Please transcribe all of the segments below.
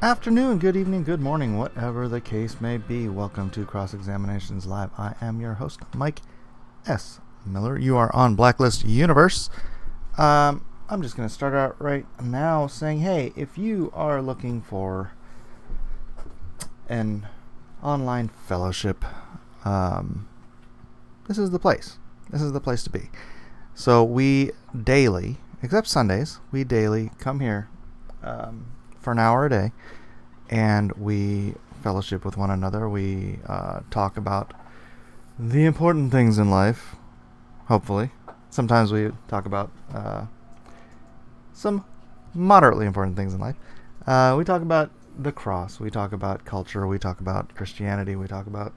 Afternoon, good evening, good morning, whatever the case may be. Welcome to Cross Examinations Live. I am your host, Mike S. Miller. You are on Blacklist Universe. I'm just going to start out right now saying, hey, if you are looking for an online fellowship, this is the place. This is the place to be. So we daily, except Sundays, we daily come here for an hour a day, and we fellowship with one another. We talk about the important things in life, hopefully. Sometimes we talk about some moderately important things in life. We talk about the cross. We talk about culture. We talk about Christianity. We talk about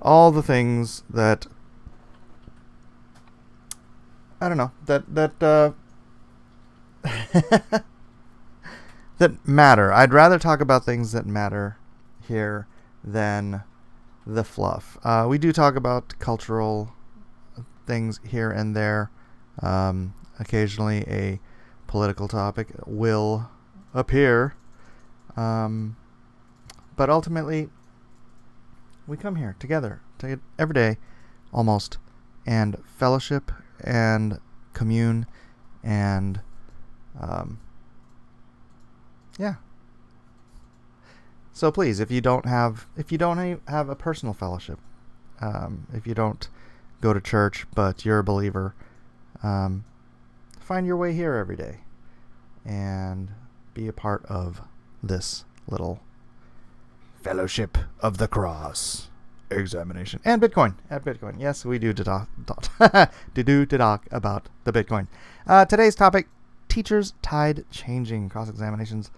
all the things that, I don't know, that that matter. I'd rather talk about things that matter here than the fluff. We do talk about cultural things here and there. Occasionally a political topic will appear. But ultimately, we come here together every day, almost, and fellowship and commune and yeah. So please, if you don't have a personal fellowship, if you don't go to church but you're a believer, find your way here every day and be a part of this little fellowship of the cross examination and Bitcoin. Yes, we do to talk about the Bitcoin. Today's topic: teachers' tide changing. Cross examinations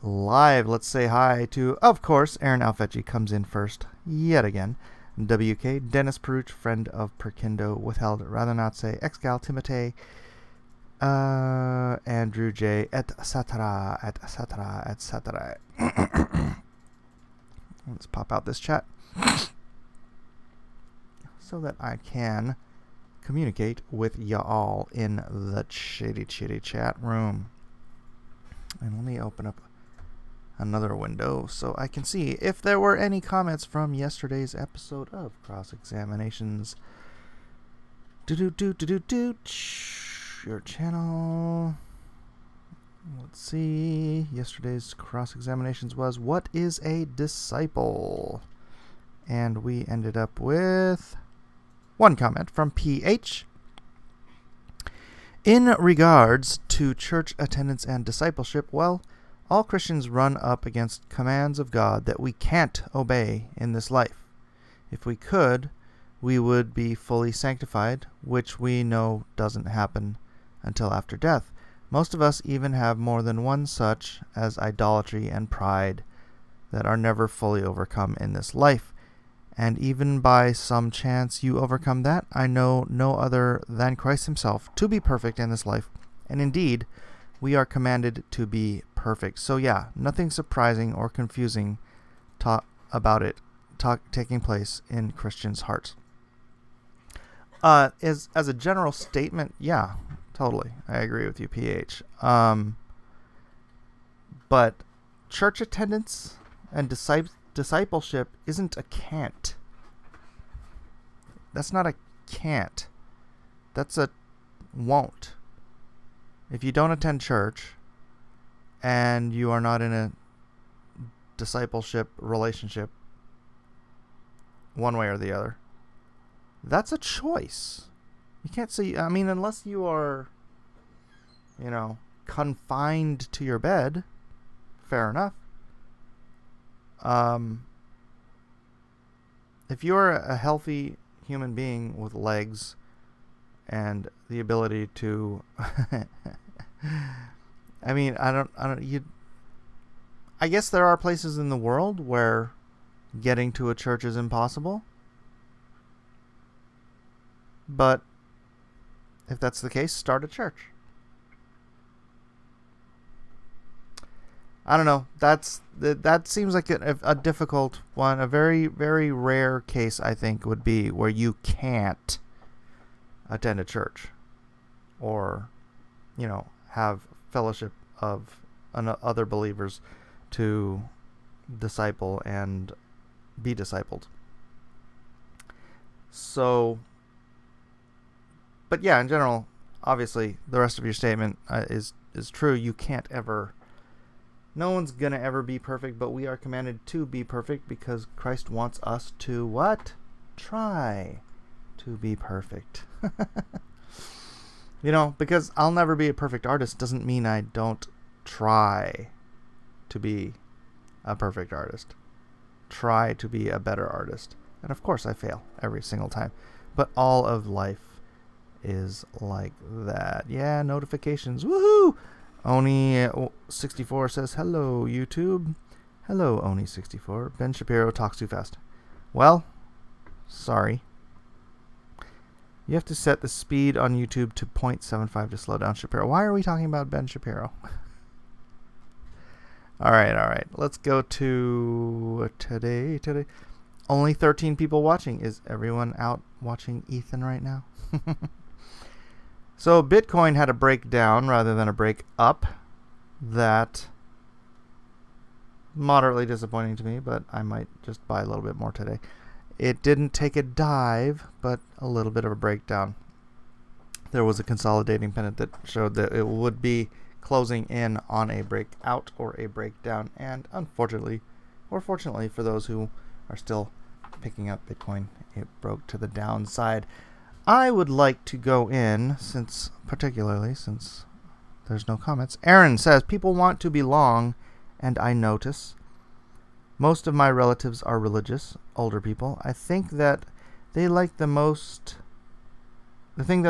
live. Let's say hi to, of course, Aaron Alfecci comes in first yet again. WK, Dennis Peruch, friend of Perkindo, withheld, rather not say, Excal, Timotei, Andrew J, etc. Let's pop out this chat so that I can communicate with y'all in the chitty chat room. And let me open up another window so I can see if there were any comments from yesterday's episode of Cross Examinations. Your channel. Let's see. Yesterday's Cross Examinations was, what is a disciple? And we ended up with one comment from PH. In regards to church attendance and discipleship, well, all Christians run up against commands of God that we can't obey in this life. If we could, we would be fully sanctified, which we know doesn't happen until after death. Most of us even have more than one such as idolatry and pride that are never fully overcome in this life. And even by some chance you overcome that, I know no other than Christ himself to be perfect in this life. And indeed, we are commanded to be perfect. So yeah, nothing surprising or confusing about it taking place in Christians' hearts. As a general statement, yeah, totally, I agree with you, PH. But church attendance and discipleship isn't a can't. That's not a can't. That's a won't. If you don't attend church and you are not in a discipleship relationship one way or the other, that's a choice. You can't say, I mean, unless you are, confined to your bed, fair enough. If you're a healthy human being with legs and the ability to I mean, I guess there are places in the world where getting to a church is impossible. But if that's the case, start a church. I don't know. That seems like a difficult one. A very, very rare case, I think, would be where you can't attend a church or, have fellowship of other believers to disciple and be discipled. So, but yeah, in general, obviously, the rest of your statement is true. You can't ever, no one's going to ever be perfect, but we are commanded to be perfect because Christ wants us to what? Try to be perfect. Because I'll never be a perfect artist doesn't mean I don't try to be a perfect artist. Try to be a better artist. And of course I fail every single time. But all of life is like that. Yeah, notifications. Woohoo! Oni64 says, hello, YouTube. Hello, Oni64. Ben Shapiro talks too fast. Well, sorry. You have to set the speed on YouTube to 0.75 to slow down Shapiro. Why are we talking about Ben Shapiro? All right. Let's go to today. Only 13 people watching. Is everyone out watching Ethan right now? So Bitcoin had a breakdown rather than a break up. That moderately disappointing to me, but I might just buy a little bit more today. It didn't take a dive, but a little bit of a breakdown. There was a consolidating pennant that showed that it would be closing in on a breakout or a breakdown, and unfortunately, or fortunately for those who are still picking up Bitcoin, it broke to the downside. I would like to go in, since there's no comments. Aaron says, people want to be long, and I think most of my relatives are religious, older people. I think that they like the most. I think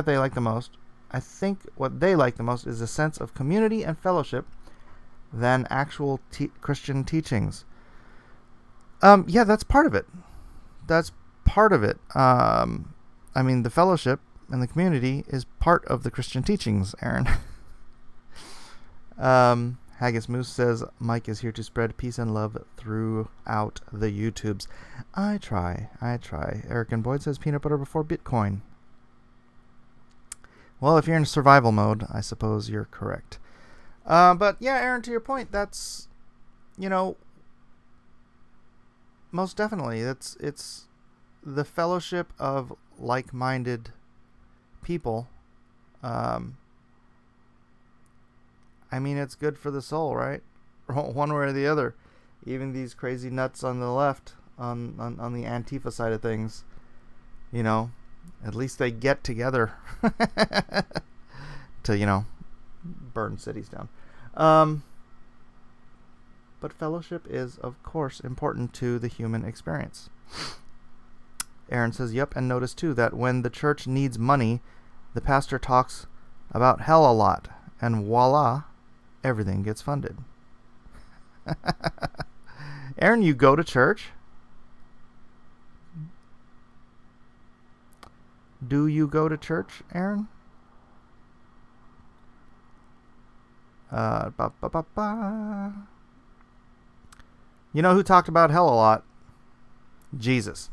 what they like the most is a sense of community and fellowship than actual Christian teachings. Yeah, that's part of it. The fellowship and the community is part of the Christian teachings, Aaron. Haggis Moose says, Mike is here to spread peace and love throughout the YouTubes. I try. Eric and Boyd says, peanut butter before Bitcoin. Well, if you're in survival mode, I suppose you're correct. But yeah, Aaron, to your point, that's, most definitely, it's the fellowship of like-minded people. It's good for the soul, right? One way or the other. Even these crazy nuts on the left, on the Antifa side of things, at least they get together to, burn cities down. But fellowship is, of course, important to the human experience. Aaron says, yep, and notice, too, that when the church needs money, the pastor talks about hell a lot, and voila, everything gets funded. Aaron, you go to church? Do you go to church, Aaron? You know who talked about hell a lot? Jesus.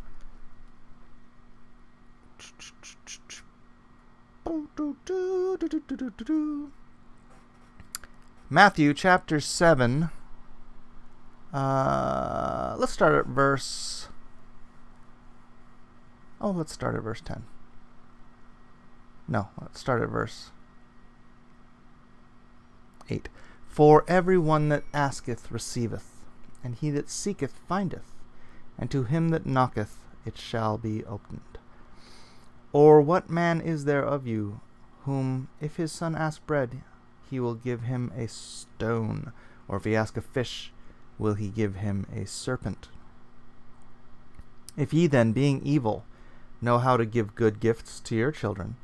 Matthew chapter 7. Let's start at verse 10. No, let's start at verse 8. For everyone that asketh receiveth, and he that seeketh findeth, and to him that knocketh it shall be opened. Or what man is there of you, whom if his son ask bread, he will give him a stone? Or if he ask a fish, will he give him a serpent? If ye then, being evil, know how to give good gifts to your children,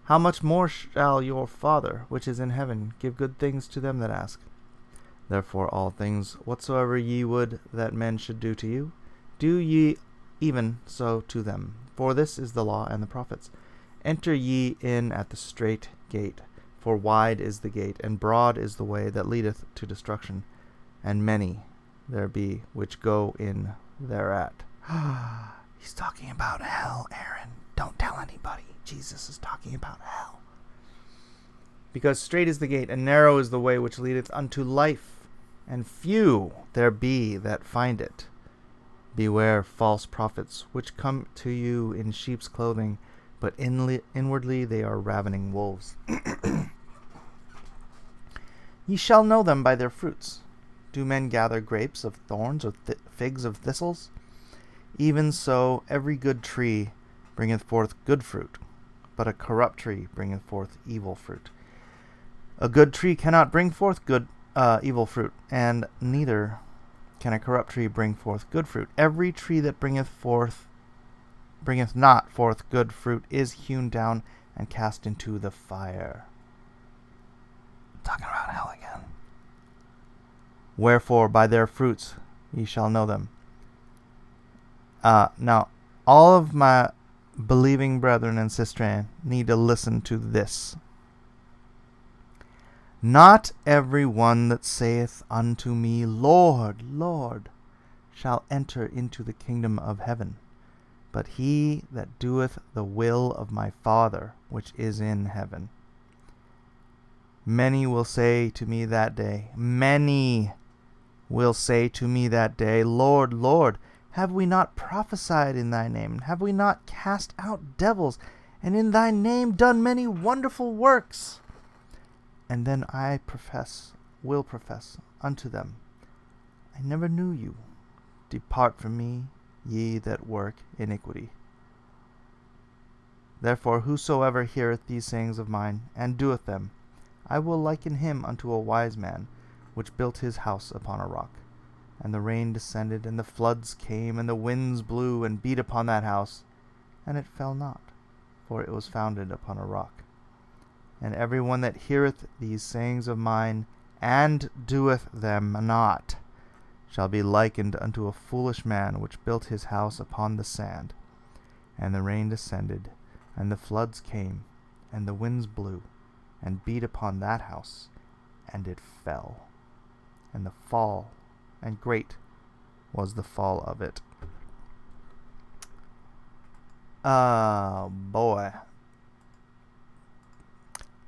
how much more shall your Father, which is in heaven, give good things to them that ask? Therefore all things whatsoever ye would that men should do to you, do ye even so to them. For this is the law and the prophets. Enter ye in at the strait gate, for wide is the gate, and broad is the way that leadeth to destruction, and many there be which go in thereat. He's talking about hell, Aaron. Don't tell anybody. Jesus is talking about hell. Because straight is the gate, and narrow is the way which leadeth unto life, and few there be that find it. Beware false prophets, which come to you in sheep's clothing, but inwardly they are ravening wolves. Ye shall know them by their fruits. Do men gather grapes of thorns, or figs of thistles? Even so ev'ry good tree bringeth forth good fruit, but a corrupt tree bringeth forth evil fruit. A good tree cannot bring forth evil fruit, and neither can a corrupt tree bring forth good fruit. Every tree that bringeth not forth good fruit is hewn down and cast into the fire. Talking about hell again. Wherefore by their fruits ye shall know them. Now, all of my believing brethren and sistren need to listen to this. Not every one that saith unto me, Lord, Lord, shall enter into the kingdom of heaven, but he that doeth the will of my Father which is in heaven. Many will say to me that day, Lord, Lord, have we not prophesied in thy name? Have we not cast out devils, and in thy name done many wonderful works? And then I will profess unto them, I never knew you. Depart from me, ye that work iniquity. Therefore whosoever heareth these sayings of mine, and doeth them, I will liken him unto a wise man, which built his house upon a rock. And the rain descended, and the floods came, and the winds blew, and beat upon that house, and it fell not, for it was founded upon a rock. And every one that heareth these sayings of mine, and doeth them not, shall be likened unto a foolish man, which built his house upon the sand. And the rain descended, and the floods came, and the winds blew, and beat upon that house, and it fell. And great was the fall of it. Boy.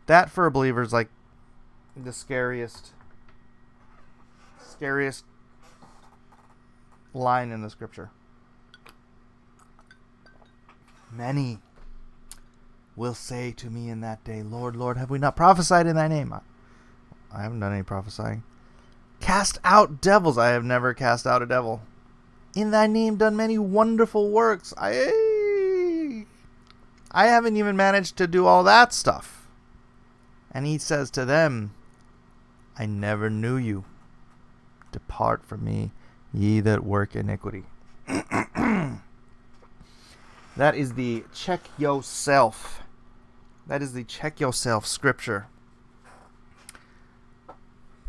That for a believer is like the scariest line in the scripture. Many will say to me in that day, Lord, Lord, have we not prophesied in thy name? I haven't done any prophesying. Cast out devils. I have never cast out a devil. In thy name done many wonderful works. I haven't even managed to do all that stuff. And he says to them, I never knew you. Depart from me, ye that work iniquity. That is the check yourself. That is the check yourself scripture.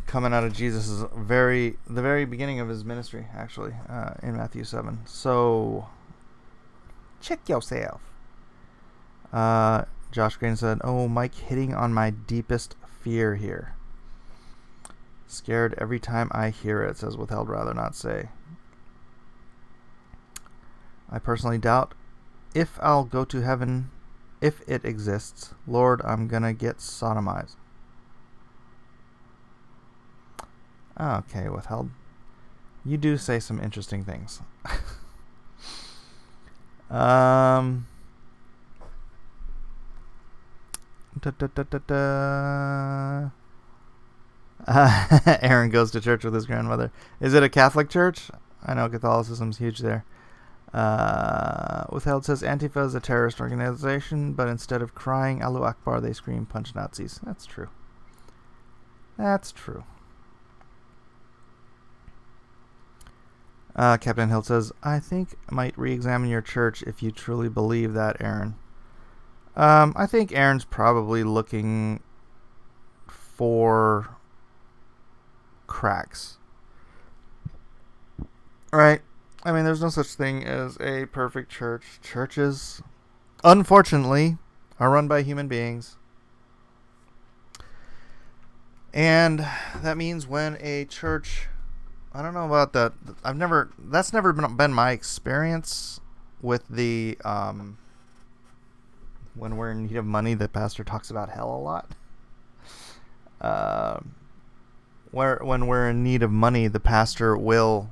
Coming out of Jesus' the very beginning of his ministry, actually, in Matthew 7. So, check yourself. Josh Green said, oh, Mike hitting on my deepest fear here. Scared every time I hear it, says Withheld Rather Not Say. I personally doubt if I'll go to heaven, if it exists. Lord, I'm gonna get sodomized. Okay, Withheld. You do say some interesting things. Aaron goes to church with his grandmother. Is it a Catholic church? I know Catholicism's huge there. Withheld says Antifa is a terrorist organization, but instead of crying Allahu Akbar, they scream punch Nazis. That's true. That's true. Captain Hill says, I think I might re-examine your church if you truly believe that, Aaron. I think Aaron's probably looking for cracks. Right? I mean, there's no such thing as a perfect church. Churches, unfortunately, are run by human beings. And that means when a church... I don't know about that. That's never been my experience with the... when we're in need of money, the pastor talks about hell a lot. when we're in need of money, the pastor will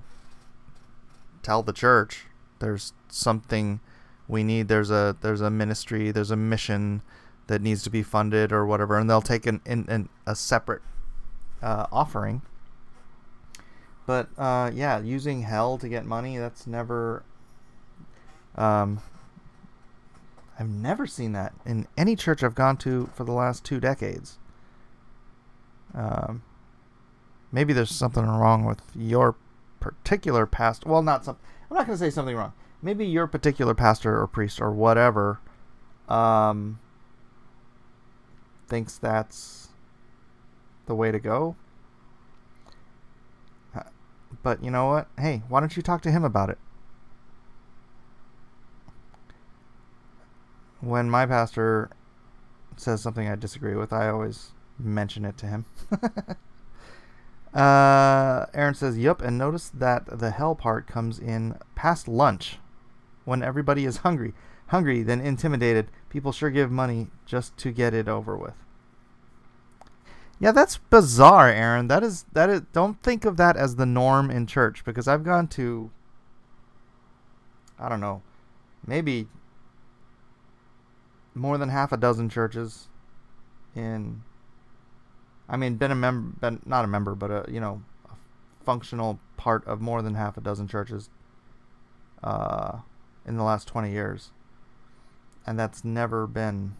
tell the church there's something we need. There's a ministry, there's a mission that needs to be funded or whatever, and they'll take a separate offering. But using hell to get money, that's never. I've never seen that in any church I've gone to for the last 2 decades. Maybe there's something wrong with your particular pastor. Well, not some. I'm not going to say something wrong. Maybe your particular pastor or priest or whatever thinks that's the way to go. But you know what? Hey, why don't you talk to him about it? When my pastor says something I disagree with, I always mention it to him. Aaron says, yup, and notice that the hell part comes in past lunch when everybody is hungry. Hungry, then intimidated. People sure give money just to get it over with. Yeah, that's bizarre, Aaron. That is. Don't think of that as the norm in church, because I've gone to, I don't know, maybe more than half a dozen churches been a member, not a member, but a functional part of more than half a dozen churches in the last 20 years. And that's never been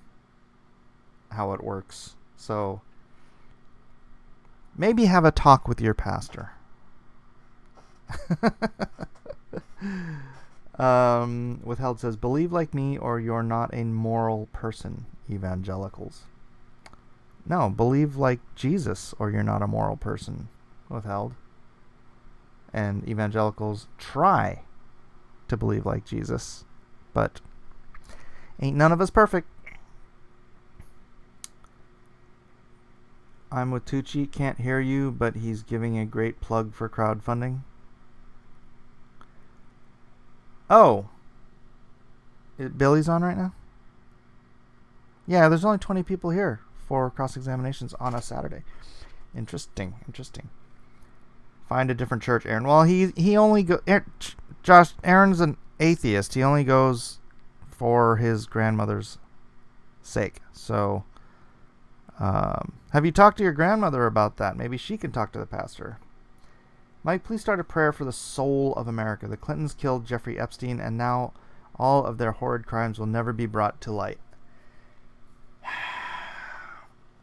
how it works. So maybe have a talk with your pastor. Withheld says, believe like me or you're not a moral person, evangelicals. No, believe like Jesus or you're not a moral person, Withheld. And evangelicals try to believe like Jesus, but ain't none of us perfect. I'm with Tucci, can't hear you, but he's giving a great plug for crowdfunding. Oh. Billy's on right now? Yeah, there's only 20 people here for cross-examinations on a Saturday. Interesting. Find a different church, Aaron. Well, he only Josh, Aaron's an atheist. He only goes for his grandmother's sake. So, have you talked to your grandmother about that? Maybe she can talk to the pastor. Mike, please start a prayer for the soul of America. The Clintons killed Jeffrey Epstein, and now all of their horrid crimes will never be brought to light.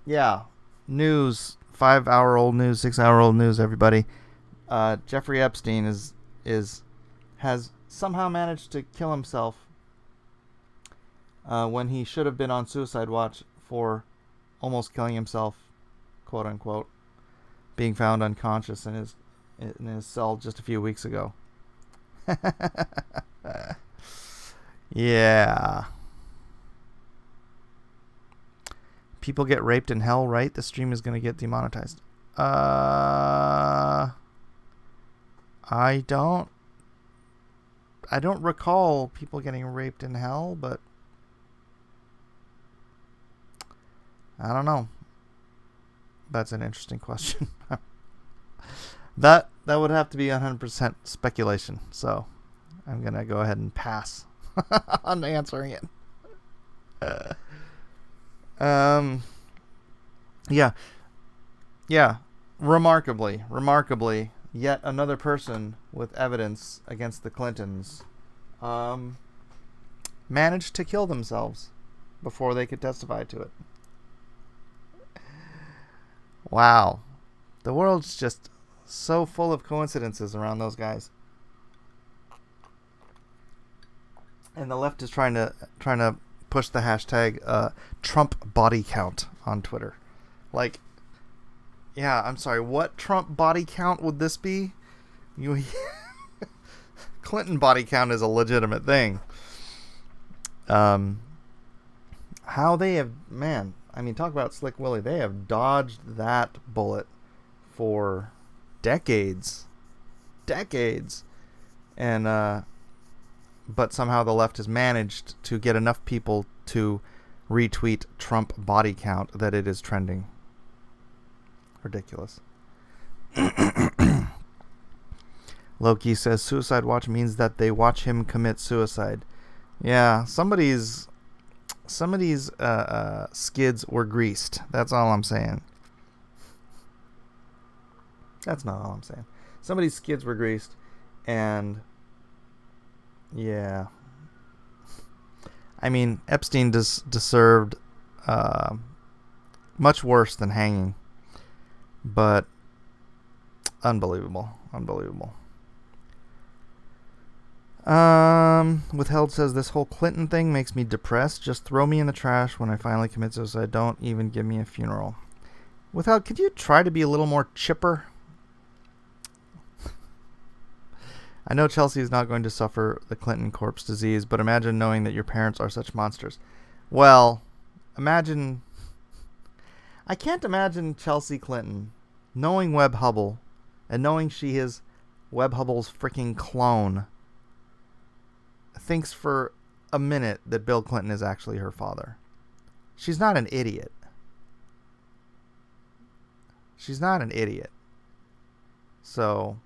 Yeah, news, 5-hour-old news, 6-hour-old news, everybody. Jeffrey Epstein has somehow managed to kill himself when he should have been on suicide watch for almost killing himself, quote unquote, being found unconscious in his cell just a few weeks ago. Yeah. People get raped in hell, right? The stream is going to get demonetized. I don't recall people getting raped in hell, but I don't know. That's an interesting question. That would have to be 100% speculation. So I'm going to go ahead and pass on answering it. Yeah. Remarkably, yet another person with evidence against the Clintons managed to kill themselves before they could testify to it. Wow. The world's just so full of coincidences around those guys. And the left is trying to push the hashtag Trump body count on Twitter. Like, yeah, I'm sorry, what Trump body count would this be? Clinton body count is a legitimate thing. How they have, man, I mean, talk about Slick Willie. They have dodged that bullet for decades. And, but somehow the left has managed to get enough people to retweet Trump body count that it is trending. Ridiculous. Loki says suicide watch means that they watch him commit suicide. Yeah, somebody's skids were greased. That's all I'm saying. That's not all I'm saying. Somebody's skids were greased, and yeah. I mean, Epstein deserved much worse than hanging, but unbelievable. Withheld says this whole Clinton thing makes me depressed. Just throw me in the trash when I finally commit suicide. Don't even give me a funeral. Withheld, could you try to be a little more chipper? I know Chelsea is not going to suffer the Clinton corpse disease, but imagine knowing that your parents are such monsters. Well, imagine... I can't imagine Chelsea Clinton knowing Webb Hubble and knowing she is Webb Hubble's freaking clone thinks for a minute that Bill Clinton is actually her father. She's not an idiot. So...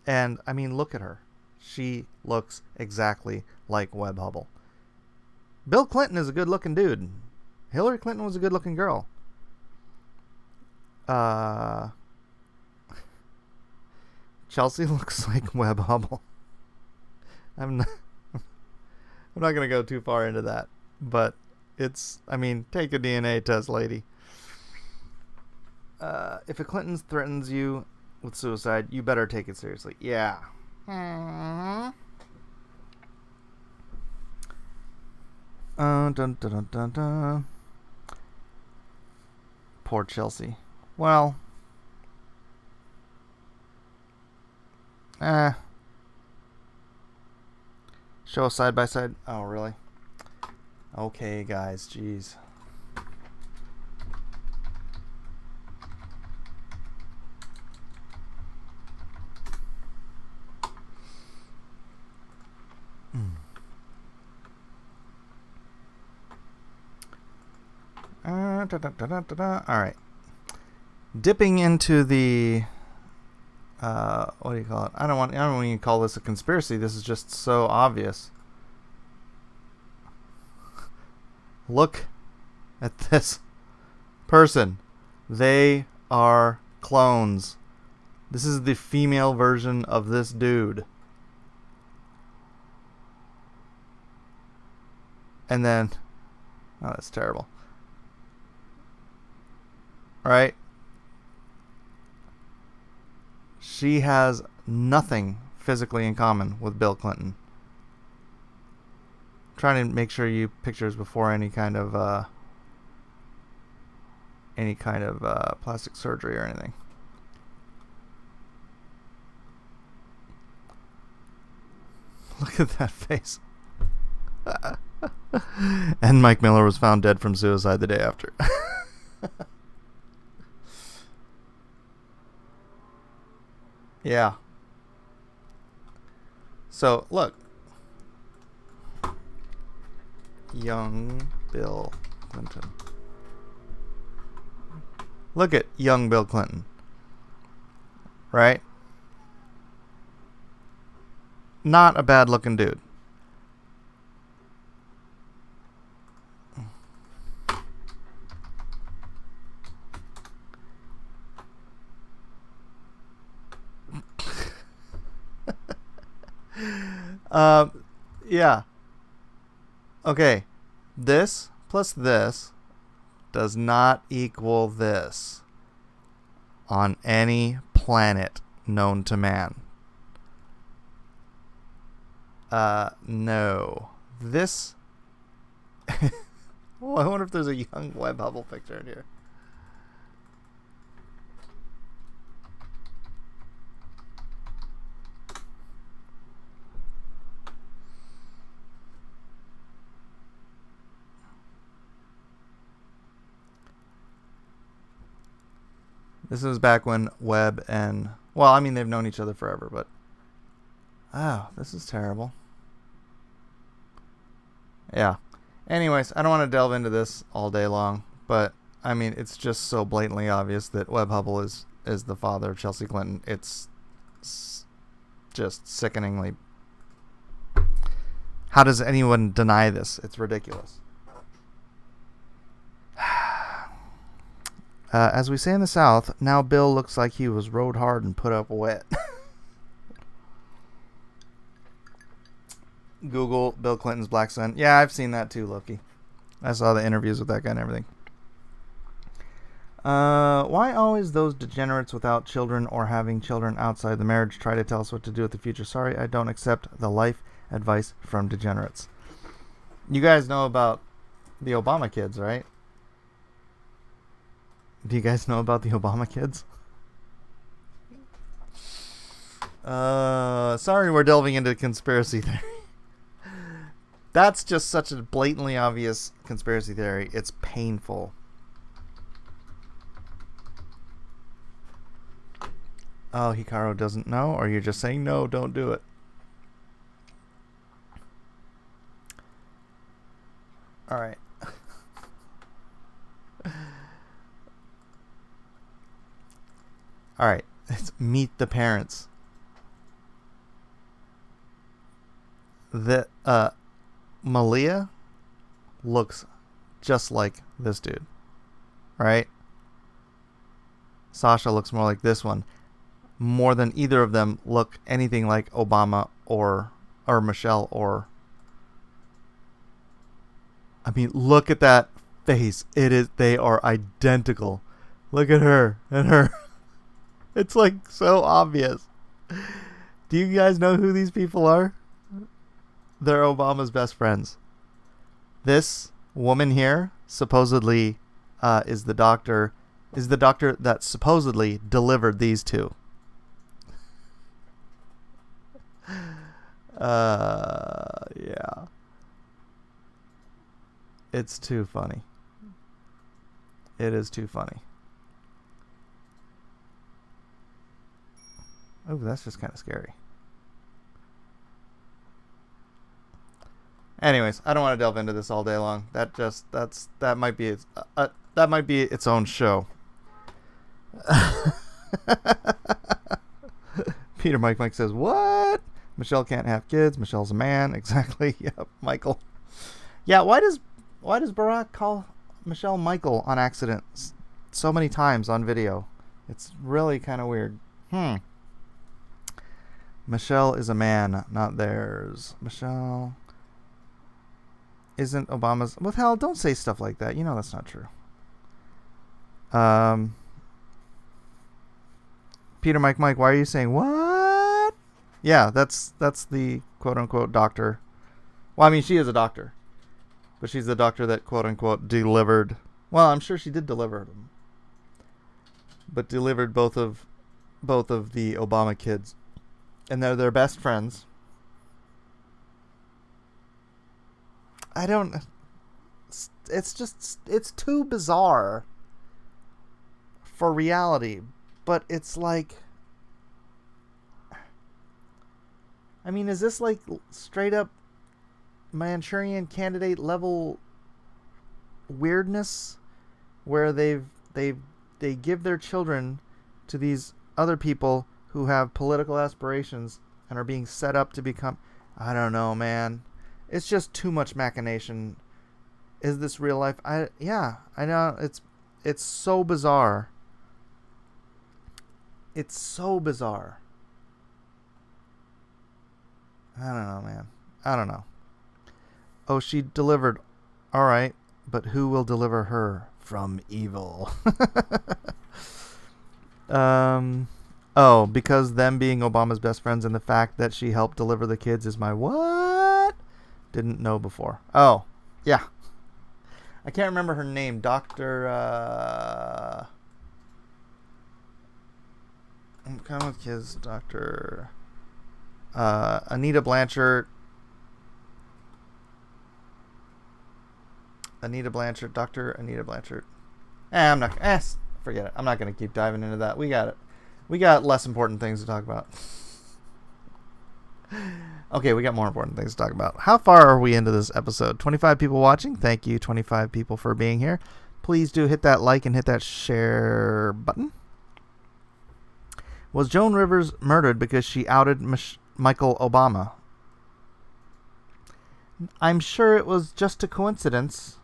And, I mean, look at her. She looks exactly like Webb Hubble. Bill Clinton is a good-looking dude. Hillary Clinton was a good-looking girl. Chelsea looks like Webb Hubble. I'm not going to go too far into that. But it's, I mean, take a DNA test, lady. If a Clinton threatens you with suicide, you better take it seriously. Yeah. Dun, dun, dun, dun, dun. Poor Chelsea. Well. Show us side by side. Oh, really? Okay, guys. Jeez. Alright. Dipping into the what do you call it? I don't want to call this a conspiracy. This is just so obvious. Look at this person. They are clones. This is the female version of this dude. And then, oh, that's terrible. Right? She has nothing physically in common with Bill Clinton. I'm trying to make sure you pictures before any kind of plastic surgery or anything. Look at that face. And Mike Miller was found dead from suicide the day after. Yeah. So, look. Young Bill Clinton. Look at young Bill Clinton. Right? Not a bad looking dude. Yeah. Okay. This plus this does not equal this on any planet known to man. No. This... Oh, I wonder if there's a young Webb Hubble picture in here. This is back when Webb and... Well, I mean, they've known each other forever, but... Oh, this is terrible. Yeah. Anyways, I don't want to delve into this all day long, but I mean, it's just so blatantly obvious that Webb Hubbell is the father of Chelsea Clinton. It's just sickeningly. How does anyone deny this? It's ridiculous. As we say in the South, now Bill looks like he was rode hard and put up wet. Google Bill Clinton's black son. Yeah, I've seen that too, Loki. I saw the interviews with that guy and everything. Why always those degenerates without children or having children outside the marriage try to tell us what to do with the future? Sorry, I don't accept the life advice from degenerates. You guys know about the Obama kids, right? Do you guys know about the Obama kids? Sorry, we're delving into conspiracy theory. That's just such a blatantly obvious conspiracy theory. It's painful. Oh, Hikaru doesn't know? Or you're just saying, no, don't do it? Alright. Alright. Let's meet the parents. Malia looks just like this dude. Right? Sasha looks more like this one. More than either of them look anything like Obama or Michelle or... I mean, look at that face. They are identical. Look at her and her. It's like so obvious. Do you guys know who these people are? They're Obama's best friends. This woman here supposedly is the doctor that supposedly delivered these two. Yeah. It's too funny. It is too funny. Oh, that's just kind of scary. Anyways, I don't want to delve into this all day long. That might be its own show. Peter Mike says, "What? Michelle can't have kids. Michelle's a man." Exactly. Yep, Michael. Yeah, why does Barack call Michelle Michael on accident so many times on video? It's really kind of weird. Michelle is a man, not theirs. Michelle isn't Obama's... Well, hell, don't say stuff like that. You know that's not true. Peter Mike, why are you saying what? Yeah, that's the quote-unquote doctor. Well, I mean, she is a doctor. But she's the doctor that quote-unquote delivered... Well, I'm sure she did deliver them. But delivered both of the Obama kids. And they're their best friends. It's too bizarre for reality. But it's like... I mean, is this like straight up Manchurian Candidate level weirdness? Where they give their children to these other people who have political aspirations and are being set up to become... I don't know, man. It's just too much machination. Is this real life? Yeah, I know. It's so bizarre. It's so bizarre. I don't know, man. I don't know. Oh, she delivered. All right, but who will deliver her from evil? Oh, because them being Obama's best friends and the fact that she helped deliver the kids is my what? Didn't know before. Oh, yeah. I can't remember her name. Dr. I'm kind of with kids. Dr. Anita Blanchard. Dr. Anita Blanchard. I'm not... forget it. I'm not going to keep diving into that. We got it. We got less important things to talk about. Okay, we got more important things to talk about. How far are we into this episode? 25 people watching. Thank you, 25 people, for being here. Please do hit that like and hit that share button. Was Joan Rivers murdered because she outed Michael Obama? I'm sure it was just a coincidence.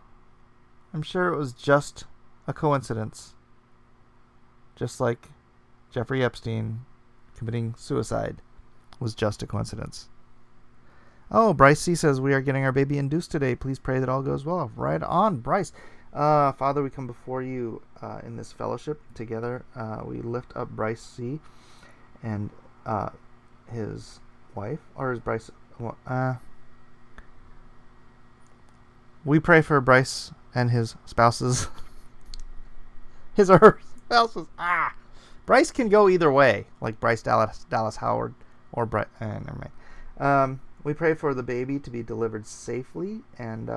Just like Jeffrey Epstein committing suicide was just a coincidence. Oh, Bryce C. says, we are getting our baby induced today. Please pray that all goes well. Right on, Bryce. Father, we come before you in this fellowship together. We lift up Bryce C. and his wife. Or is Bryce... we pray for Bryce and his spouses. His or her spouses. Bryce can go either way, like Bryce Dallas Howard or Bryce. Never mind. We pray for the baby to be delivered safely and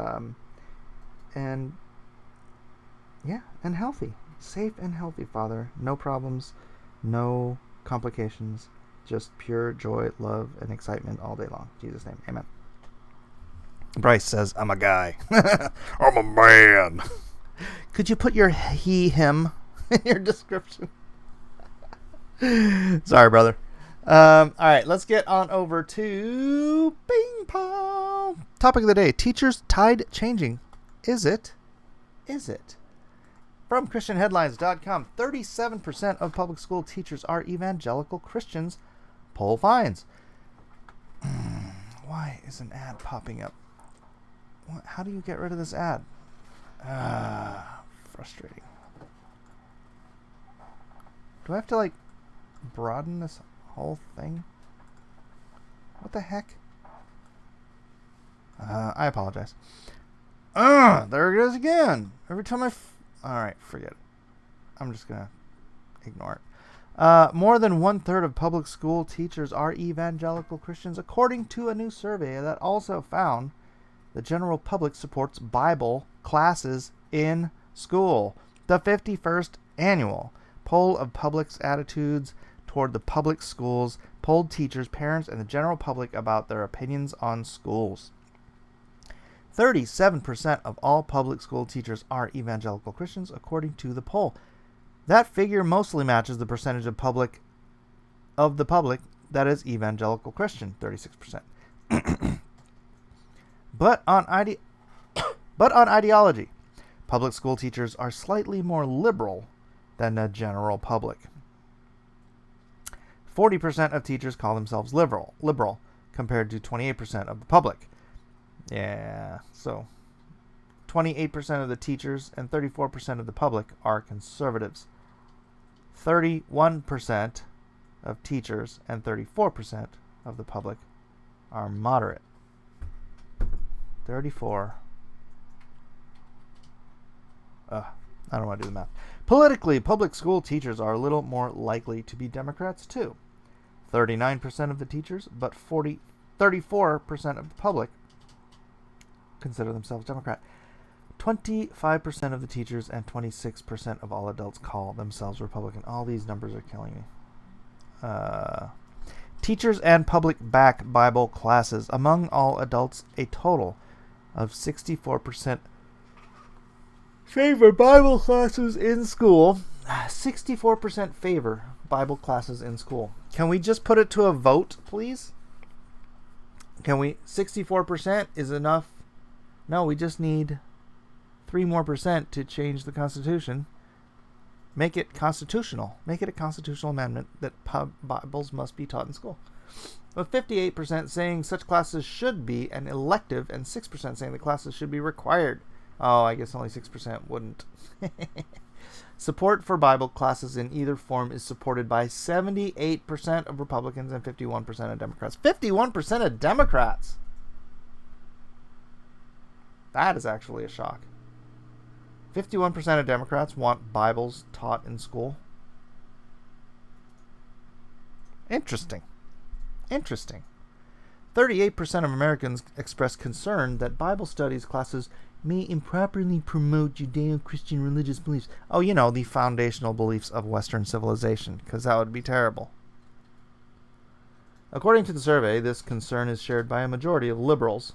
healthy, safe and healthy, Father. No problems, no complications, just pure joy, love, and excitement all day long. In Jesus' name, amen. Bryce says, I'm a guy. I'm a man. Could you put your he, him in your description? Sorry, brother. All right, let's get on over to Bing Pong. Topic of the day, teachers tide changing. Is it? From ChristianHeadlines.com, 37% of public school teachers are evangelical Christians. Poll finds. Why is an ad popping up? How do you get rid of this ad? Frustrating. Do I have to, broaden this whole thing? What the heck? I apologize. There it is again. Every time Alright, forget it. I'm just going to ignore it. More than 1/3 of public school teachers are evangelical Christians, according to a new survey that also found the general public supports Bible classes in school. The 51st annual poll of public's attitudes toward the public schools polled teachers, parents, and the general public about their opinions on schools. 37% of all public school teachers are evangelical Christians, according to the poll. That figure mostly matches the percentage of the public that is evangelical Christian, 36%. But on ideology, public school teachers are slightly more liberal than the general public. 40% of teachers call themselves liberal, compared to 28% of the public. Yeah, so 28% of the teachers and 34% of the public are conservatives. 31% of teachers and 34% of the public are moderate. 34. I don't want to do the math. Politically, public school teachers are a little more likely to be Democrats too. 39% of the teachers, but 34% of the public consider themselves Democrat. 25% of the teachers and 26% of all adults call themselves Republican. All these numbers are killing me. Teachers and public back Bible classes. Among all adults, a total of 64% favor Bible classes in school. 64% favor Bible classes in school. Can we just put it to a vote, please? 64% is enough? No, we just need 3 more % to change the Constitution. Make it constitutional. Make it a constitutional amendment that Bibles must be taught in school. With 58% saying such classes should be an elective and 6% saying the classes should be required. Oh, I guess only 6% wouldn't. Support for Bible classes in either form is supported by 78% of Republicans and 51% of Democrats. 51% of Democrats! That is actually a shock. 51% of Democrats want Bibles taught in school. Interesting. 38% of Americans express concern that Bible studies classes may improperly promote Judeo-Christian religious beliefs. Oh, the foundational beliefs of Western civilization, because that would be terrible. According to the survey, this concern is shared by a majority of liberals,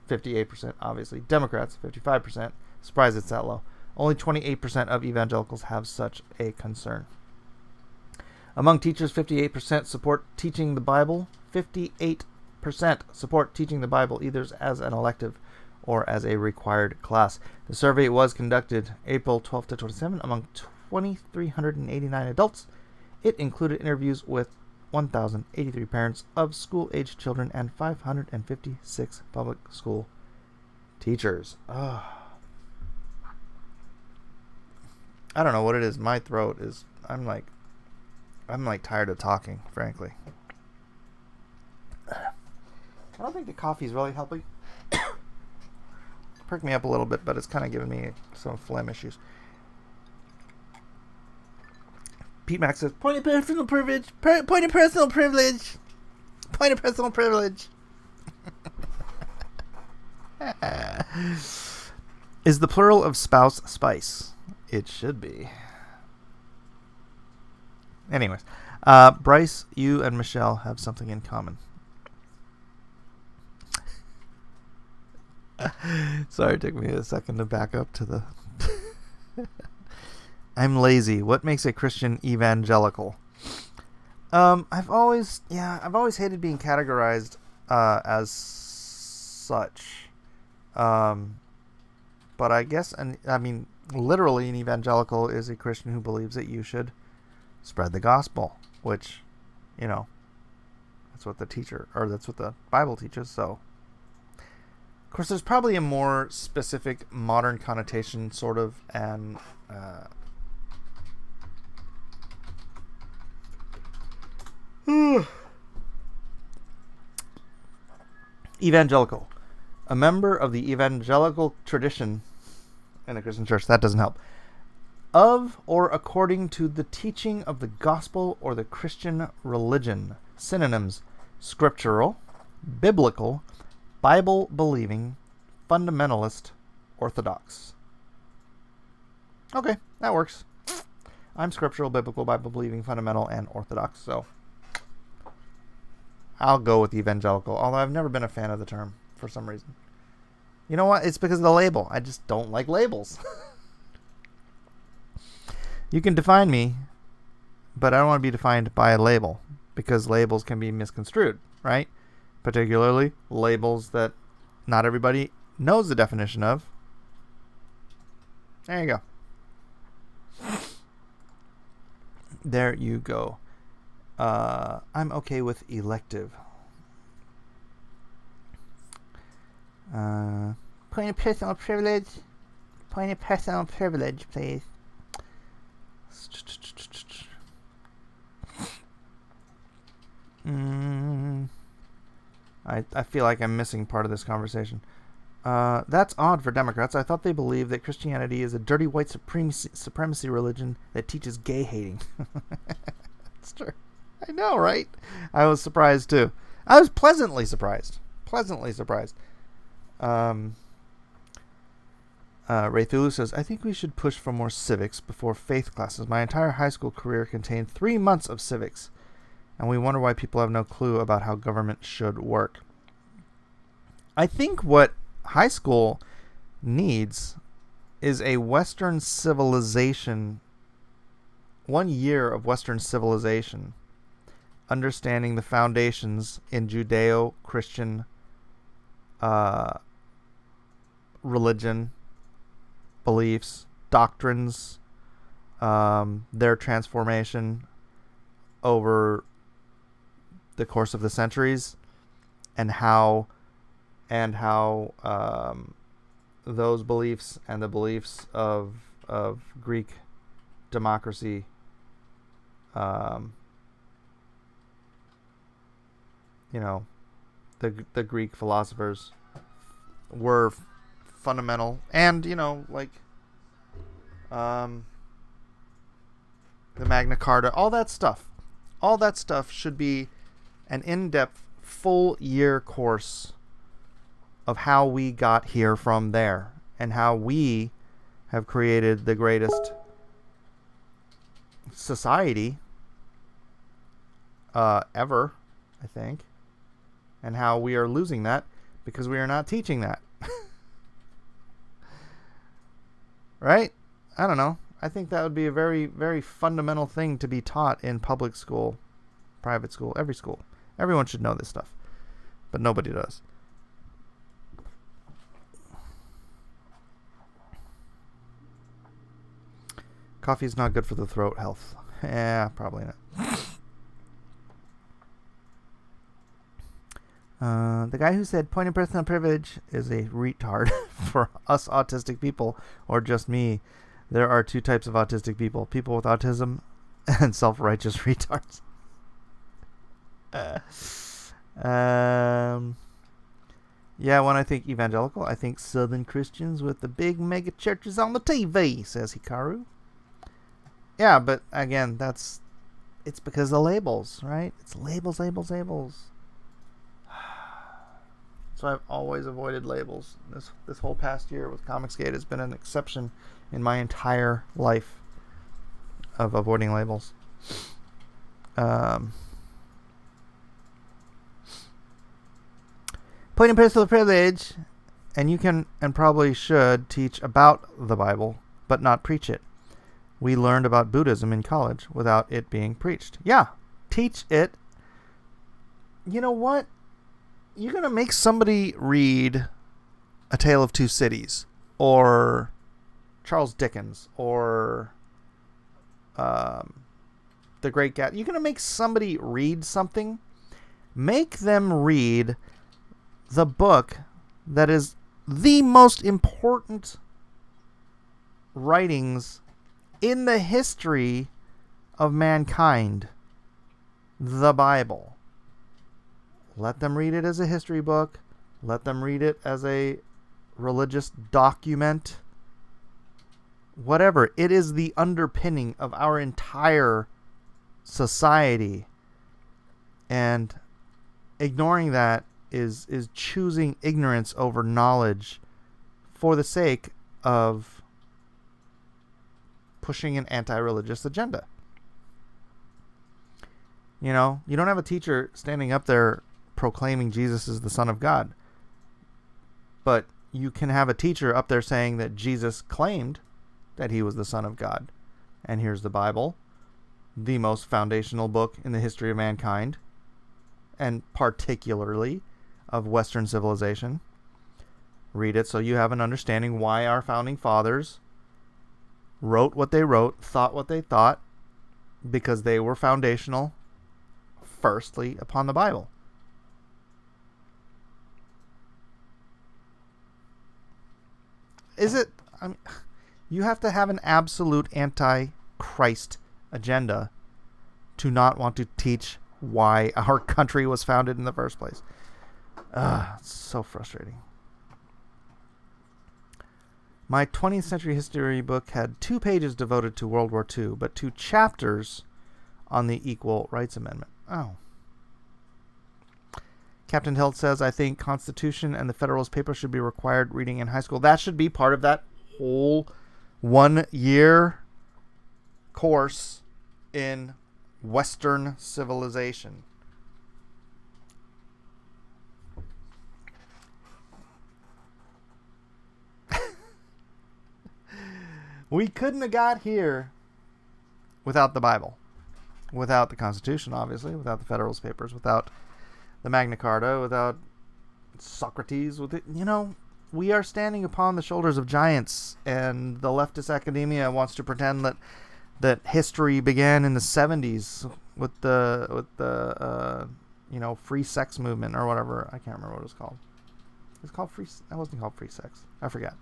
58%, obviously, Democrats, 55%, surprised it's that low, Only 28% of evangelicals have such a concern. Among teachers, 58% support teaching the Bible. 58% support teaching the Bible either as an elective or as a required class. The survey was conducted April 12 to 27 among 2,389 adults. It included interviews with 1,083 parents of school-aged children and 556 public school teachers. I don't know what it is. My throat is... I'm like tired of talking, frankly. I don't think the coffee is really helping. Perked me up a little bit, but it's kind of giving me some phlegm issues. Pete Max says, point of personal privilege. Point of personal privilege. Point of personal privilege. Is the plural of spouse spice? It should be. Anyways, Bryce, you and Michelle have something in common. Sorry, it took me a second to back up to the... I'm lazy. What makes a Christian evangelical? I've always hated being categorized as such. But I guess, literally an evangelical is a Christian who believes that you should spread the gospel, which, that's what the Bible teaches. So, of course, there's probably a more specific modern connotation, sort of, and evangelical, a member of the evangelical tradition in a Christian church. That doesn't help. Of or according to the teaching of the gospel or the Christian religion. Synonyms: scriptural, biblical, Bible-believing, fundamentalist, orthodox. Okay, that works. I'm scriptural, biblical, Bible-believing, fundamental, and orthodox, so I'll go with evangelical, although I've never been a fan of the term for some reason. You know what? It's because of the label. I just don't like labels. You can define me, but I don't want to be defined by a label, because labels can be misconstrued, right? Particularly labels that not everybody knows the definition of. There you go. There you go. I'm okay with elective. Point of personal privilege. Point of personal privilege, please. I feel like I'm missing part of this conversation. That's odd for Democrats. I thought they believed that Christianity is a dirty white supremacy religion that teaches gay hating. That's true. I know, right? I was surprised too. I was pleasantly surprised. Ray Thulu says, I think we should push for more civics before faith classes. My entire high school career contained 3 months of civics, and we wonder why people have no clue about how government should work. I think what high school needs is a Western civilization, 1 year of Western civilization, understanding the foundations in Judeo-Christian religion, beliefs, doctrines, their transformation over the course of the centuries, and how those beliefs and the beliefs of Greek democracy the Greek philosophers were fundamental, and the Magna Carta, all that stuff should be an in-depth full year course of how we got here from there, and how we have created the greatest society ever, I think, and how we are losing that because we are not teaching that. Right? I don't know. I think that would be a very, very fundamental thing to be taught in public school, private school, every school. Everyone should know this stuff, but nobody does. Coffee is not good for the throat health. Yeah, probably not. The guy who said pointing personal privilege is a retard for us autistic people, or just me. There are two types of autistic people: people with autism and self-righteous retards. Yeah, when I think evangelical, I think Southern Christians with the big mega churches on the TV, says Hikaru. Yeah, but again, it's because of labels, right? It's labels. So I've always avoided labels. This whole past year with Comicsgate has been an exception in my entire life of avoiding labels. Pointing personal privilege, and you can and probably should teach about the Bible, but not preach it. We learned about Buddhism in college without it being preached. Yeah, teach it. You know what? You're going to make somebody read A Tale of Two Cities or Charles Dickens or The Great Gatsby. You're going to make somebody read something. Make them read the book that is the most important writings in the history of mankind, the Bible. Let them read it as a history book. Let them read it as a religious document. Whatever. It is the underpinning of our entire society. And ignoring that is choosing ignorance over knowledge for the sake of pushing an anti-religious agenda. You know, you don't have a teacher standing up there proclaiming Jesus is the Son of God. But you can have a teacher up there saying that Jesus claimed that he was the Son of God. And here's the Bible, the most foundational book in the history of mankind, and particularly of Western civilization. Read it so you have an understanding why our founding fathers wrote what they wrote, thought what they thought, because they were foundational, firstly, upon the Bible. Is it? I mean, you have to have an absolute anti-Christ agenda to not want to teach why our country was founded in the first place. It's so frustrating. My 20th century history book had 2 pages devoted to World War II, but 2 chapters on the Equal Rights Amendment. Oh. Captain Hilt says, I think Constitution and the Federalist Papers should be required reading in high school. That should be part of that whole 1-year course in Western civilization. We couldn't have got here without the Bible, without the Constitution, obviously, without the Federalist Papers, without the Magna Carta, without Socrates. We are standing upon the shoulders of giants, and the leftist academia wants to pretend that history began in the 70s with the free sex movement or whatever. I can't remember what it was called. It's called free. That wasn't called free sex. I forgot.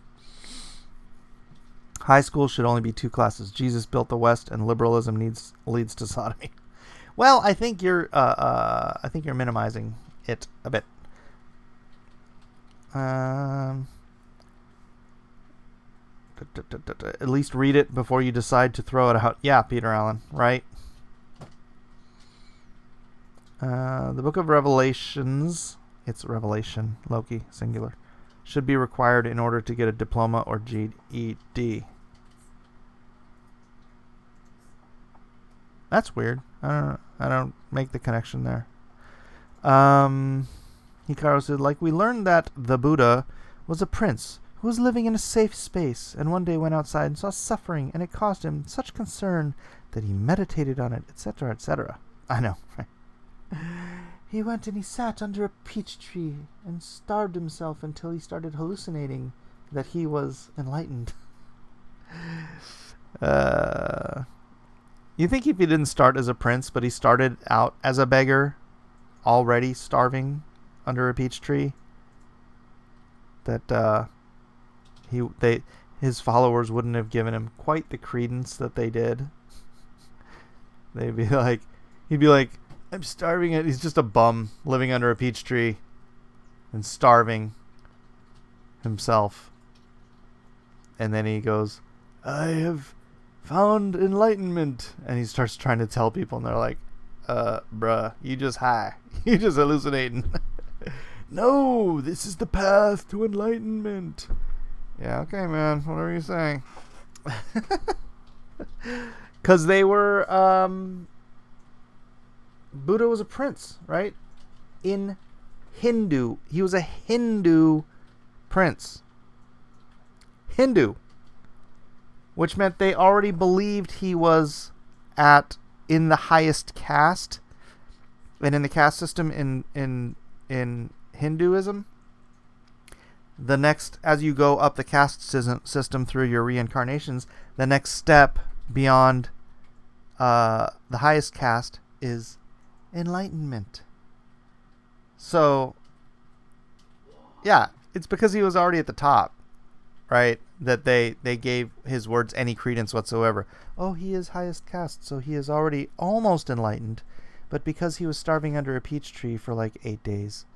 High school should only be 2 classes. Jesus built the West, and liberalism leads to sodomy. Well, I think you're minimizing it a bit. At least read it before you decide to throw it out. Yeah, Peter Allen, right? The Book of Revelations, it's Revelation, Loki, singular, should be required in order to get a diploma or GED. That's weird. I don't make the connection there. Hikaru said, we learned that the Buddha was a prince who who was living in a safe space, and one day went outside and saw suffering, and it caused him such concern that he meditated on it, etc., etc. I know, right? He went and he sat under a peach tree and starved himself until he started hallucinating that he was enlightened. You think if he didn't start as a prince, but he started out as a beggar, already starving under a peach tree, that his followers wouldn't have given him quite the credence that they did? He'd be like, I'm starving. He's just a bum living under a peach tree and starving himself. And then he goes, I have found enlightenment. And he starts trying to tell people, and they're like, bruh, you just high. You just hallucinating. No, this is the path to enlightenment. Yeah, okay, man. Whatever you're saying. Because they were, Buddha was a prince, right? In Hindu. He was a Hindu prince. Hindu. Which meant they already believed he was in the highest caste. And in the caste system in Hinduism, the next, as you go up the caste system through your reincarnations, the next step beyond the highest caste is enlightenment. So, yeah, it's because he was already at the top, right? That they gave his words any credence whatsoever. Oh, he is highest caste, so he is already almost enlightened. But because he was starving under a peach tree for like 8 days,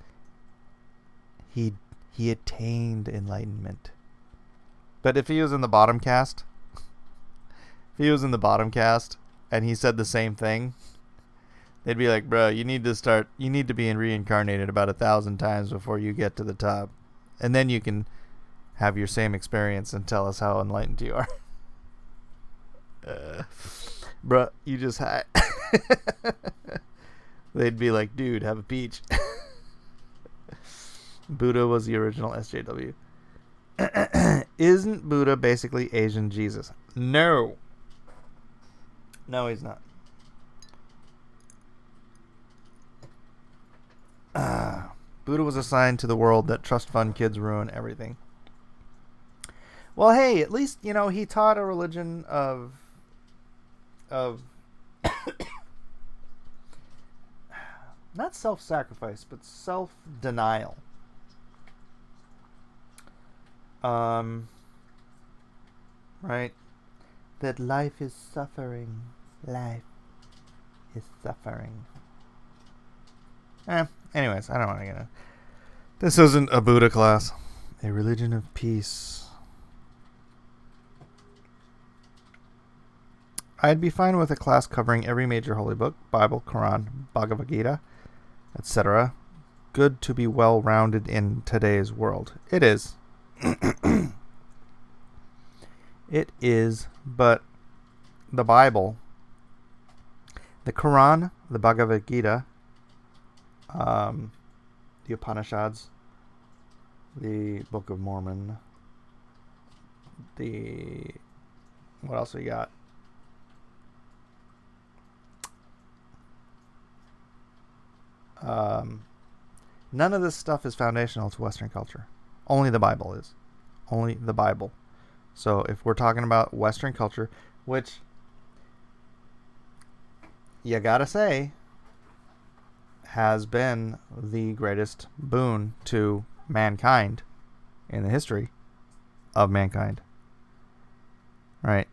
he attained enlightenment. But if he was in the bottom caste, and he said the same thing, they'd be like, bro, you need to be reincarnated about 1,000 times before you get to the top. And then you can have your same experience and tell us how enlightened you are. Bro, you just high. They'd be like, dude, have a peach. Buddha was the original SJW. Isn't Buddha basically Asian Jesus? No. No, he's not. Buddha was a sign to the world that trust fund kids ruin everything. Well, hey, at least, he taught a religion of not self-sacrifice, but self-denial. Right? That life is suffering. Life is suffering. Anyways, I don't want to get into. This isn't a Buddha class. A religion of peace. I'd be fine with a class covering every major holy book, Bible, Quran, Bhagavad Gita, etc. Good to be well-rounded in today's world. It is. It is, but the Bible, the Quran, the Bhagavad Gita, the Upanishads, the Book of Mormon, what else we got? None of this stuff is foundational to Western culture. Only the Bible is. Only the Bible. So if we're talking about Western culture, which you gotta say has been the greatest boon to mankind in the history of mankind. Right?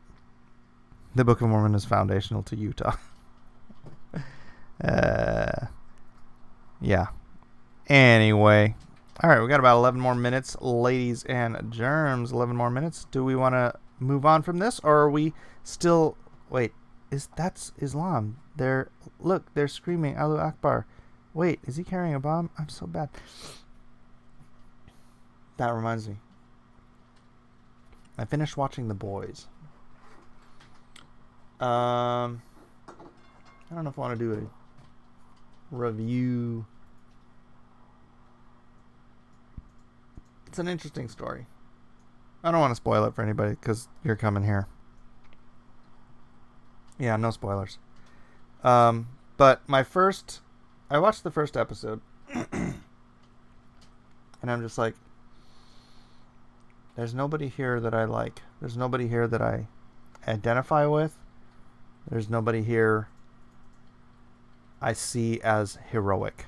The Book of Mormon is foundational to Utah. Yeah. Anyway. Alright, we got about 11 more minutes. Ladies and germs, 11 more minutes. Do we want to move on from this? Or are we still... Wait. That's Islam. They're screaming, Allahu Akbar. Wait, is he carrying a bomb? I'm so bad. That reminds me. I finished watching The Boys. I don't know if I want to do a review. It's an interesting story. I don't want to spoil it for anybody because you're coming here. Yeah, no spoilers. But I watched the first episode, and I'm just like, there's nobody here that I like. There's nobody here that I identify with. There's nobody here I see as heroic.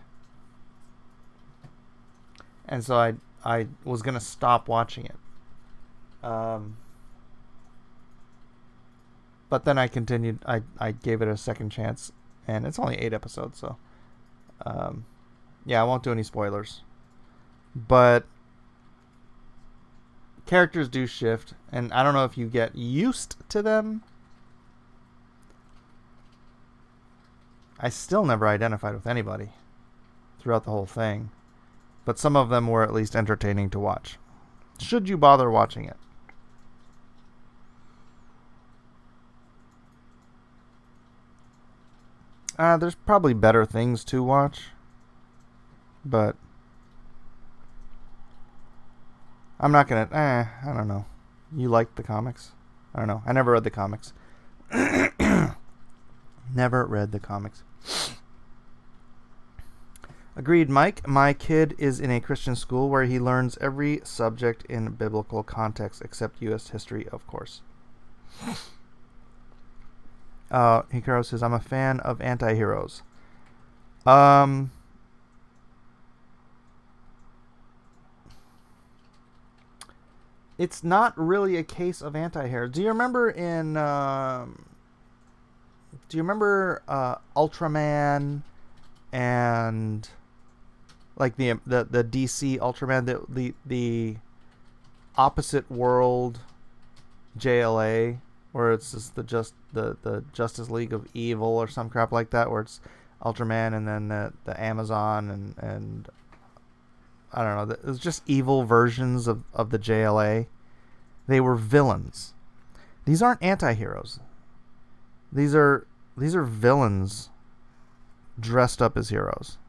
And so I was going to stop watching it. But then I continued. I gave it a second chance, and it's only 8 episodes, so yeah, I won't do any spoilers. But characters do shift, and I don't know if you get used to them. I still never identified with anybody throughout the whole thing, but some of them were at least entertaining to watch. Should you bother watching it? There's probably better things to watch, but I'm not gonna. I don't know. You liked the comics? I don't know. I never read the comics. Never read the comics. Agreed, Mike. My kid is in a Christian school where he learns every subject in biblical context except U.S. history, of course. Hikaru says, I'm a fan of anti-heroes. It's not really a case of anti-heroes. Do you remember Ultraman and like the DC Ultraman, the opposite world JLA, where it's just the Justice League of Evil or some crap like that, where it's Ultraman and then the Amazon and I don't know, it's just evil versions of the JLA. They were villains. These aren't anti-heroes. These are villains dressed up as heroes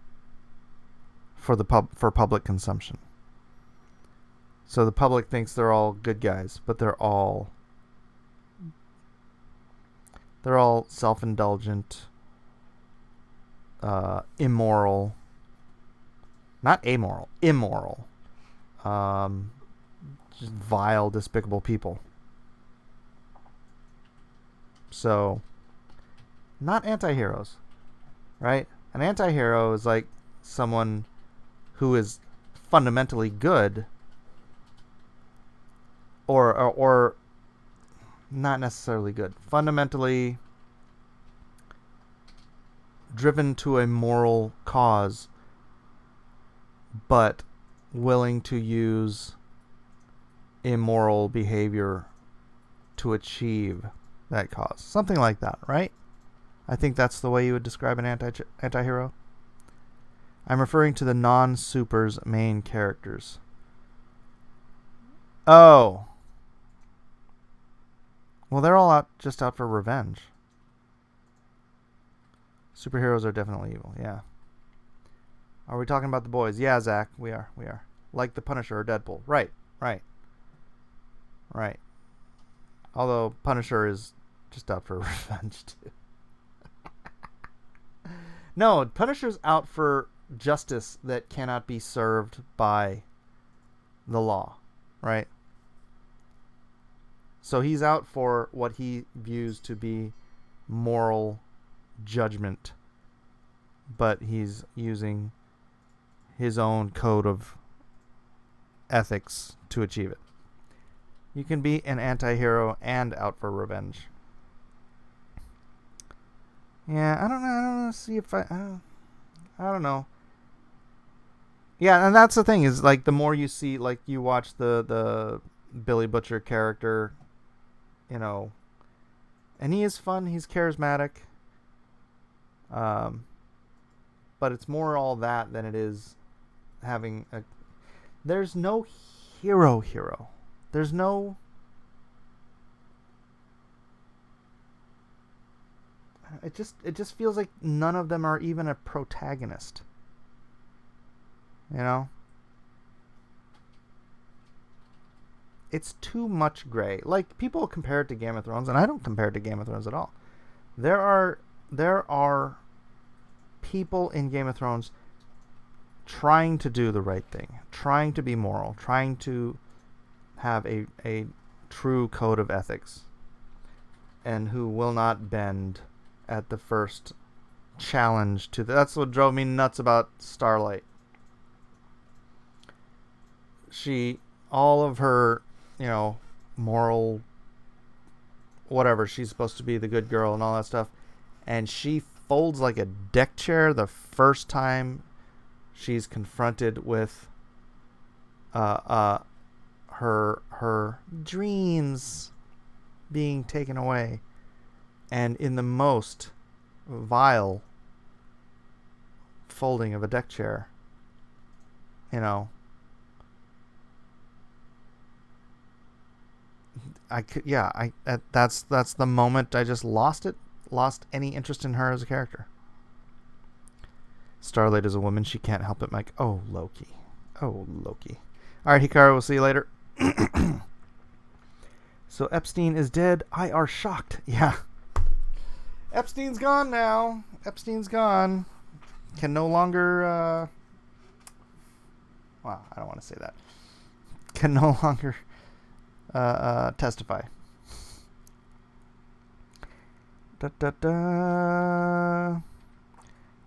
for public consumption. So the public thinks they're all good guys, but they're all self-indulgent, immoral, not amoral, immoral, just vile, despicable people. So, not anti-heroes, right? An anti-hero is like someone who is fundamentally good, or not necessarily good, fundamentally driven to a moral cause, but willing to use immoral behavior to achieve that cause. Something like that, right? I think that's the way you would describe an anti-hero. I'm referring to the non-supers main characters. Oh. Well, they're all just out for revenge. Superheroes are definitely evil, yeah. Are we talking about the boys? Yeah, Zach, we are. Like the Punisher or Deadpool. Right. Although Punisher is just out for revenge, too. No, Punisher's out for justice that cannot be served by the law, right? So he's out for what he views to be moral judgment, but he's using his own code of ethics to achieve it. You can be an anti-hero and out for revenge. Yeah, I don't know. See if I don't know. Yeah, and that's the thing is, like, the more you see, like, you watch the Billy Butcher character, you know, and he is fun. He's charismatic. But it's more all that than it is having a. There's no hero. There's no. It just feels like none of them are even a protagonist. You know? it's too much gray. Like, people compare it to Game of Thrones, and I don't compare it to Game of Thrones at all. There are people in Game of Thrones trying to do the right thing, trying to be moral, trying to have a true code of ethics, and who will not bend at the first challenge to that's what drove me nuts about Starlight. All of her, moral whatever, she's supposed to be the good girl and all that stuff, and she folds like a deck chair the first time she's confronted with her dreams being taken away, and in the most vile folding of a deck chair, that's the moment I just lost any interest in her as a character. Starlight is a woman, she can't help it, Mike. Oh, Loki. All right, Hikaru, we'll see you later. So Epstein is dead. I are shocked. Yeah. Epstein's gone now. Epstein's gone. Can no longer wow, I don't want to say that. Can no longer testify.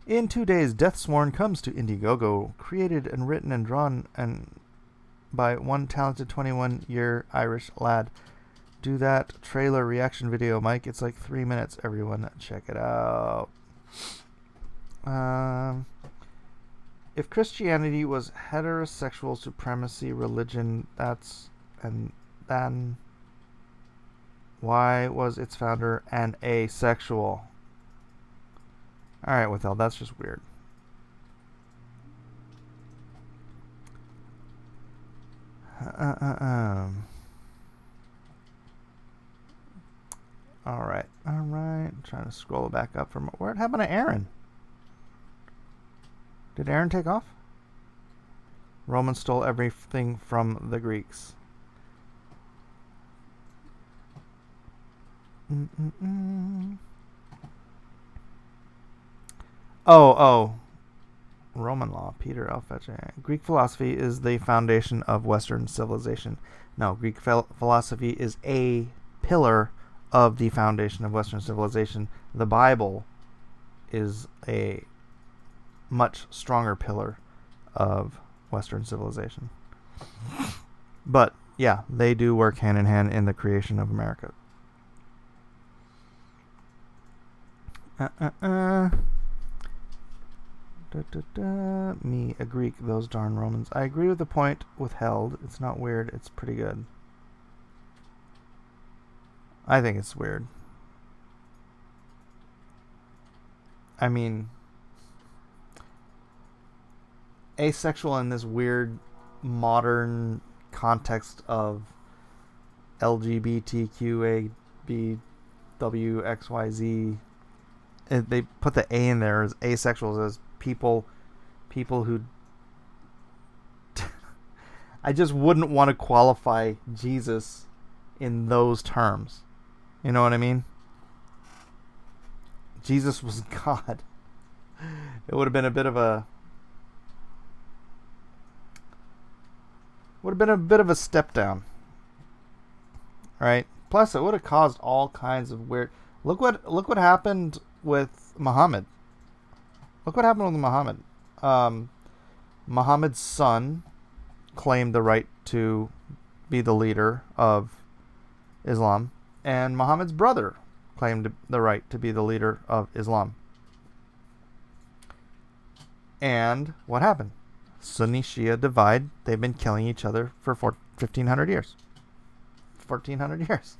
In 2 days, Deathsworn comes to Indiegogo, created and written and drawn by one talented 21-year Irish lad. Do that trailer reaction video, Mike. It's like 3 minutes. Everyone, check it out. If Christianity was heterosexual supremacy religion, then why was its founder an asexual? Alright, Withel, that's just weird. Alright. I'm trying to scroll back up from where it happened to Aaron. Did Aaron take off? Romans stole everything from the Greeks. Oh. Roman law. Peter Alfetche. Greek philosophy is the foundation of Western civilization. No, Greek philosophy is a pillar of the foundation of Western civilization. The Bible is a much stronger pillar of Western civilization. But, yeah, they do work hand in hand in the creation of America. Me, a Greek, those darn Romans. I agree with the point withheld. It's not weird, it's pretty good. I think it's weird. I mean, asexual in this weird modern context of LGBTQABWXYZ. They put the A in there as asexuals, as people who I just wouldn't want to qualify Jesus in those terms. You know what I mean? Jesus was God. It would have been a bit of a step down. Right? Plus it would have caused all kinds of weird. Look what happened with Muhammad. Look what happened with Muhammad. Muhammad's son claimed the right to be the leader of Islam, and Muhammad's brother claimed the right to be the leader of Islam. And what happened? Sunni Shia divide. They've been killing each other for 1,500 years. 1,400 years.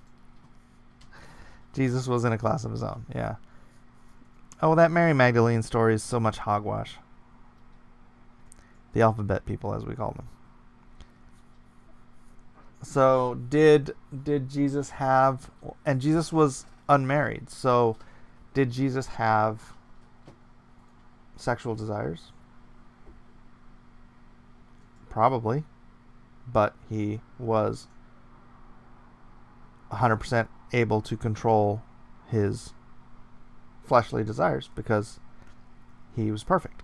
Jesus was in a class of his own. Yeah. Oh, that Mary Magdalene story is so much hogwash. The alphabet people, as we call them. So, did Jesus have... And Jesus was unmarried. So, did Jesus have sexual desires? Probably. But he was 100% able to control his fleshly desires because he was perfect.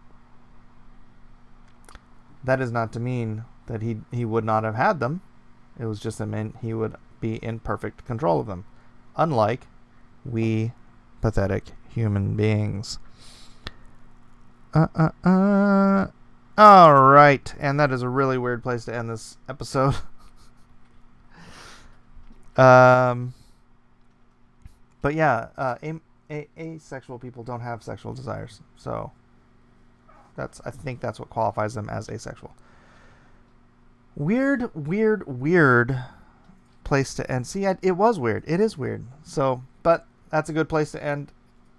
That is not to mean that he would not have had them. It was just that meant he would be in perfect control of them. Unlike we pathetic human beings. Alright, and that is a really weird place to end this episode. But yeah, asexual people don't have sexual desires, so I think that's what qualifies them as asexual. Weird place to end. See, it was weird. It is weird. So, but that's a good place to end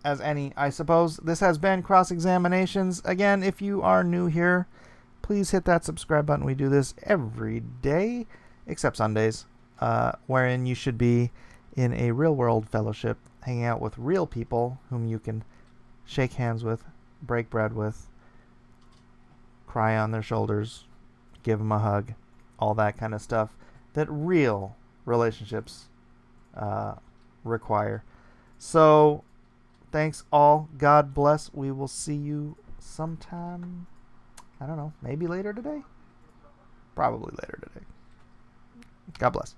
as any, I suppose. This has been Cross Examinations. Again, if you are new here, please hit that subscribe button. We do this every day, except Sundays, wherein you should be in a real world fellowship, hanging out with real people whom you can shake hands with, break bread with, cry on their shoulders, give them a hug, all that kind of stuff that real relationships require. So, thanks all. God bless. We will see you sometime, I don't know, maybe later today? Probably later today. God bless.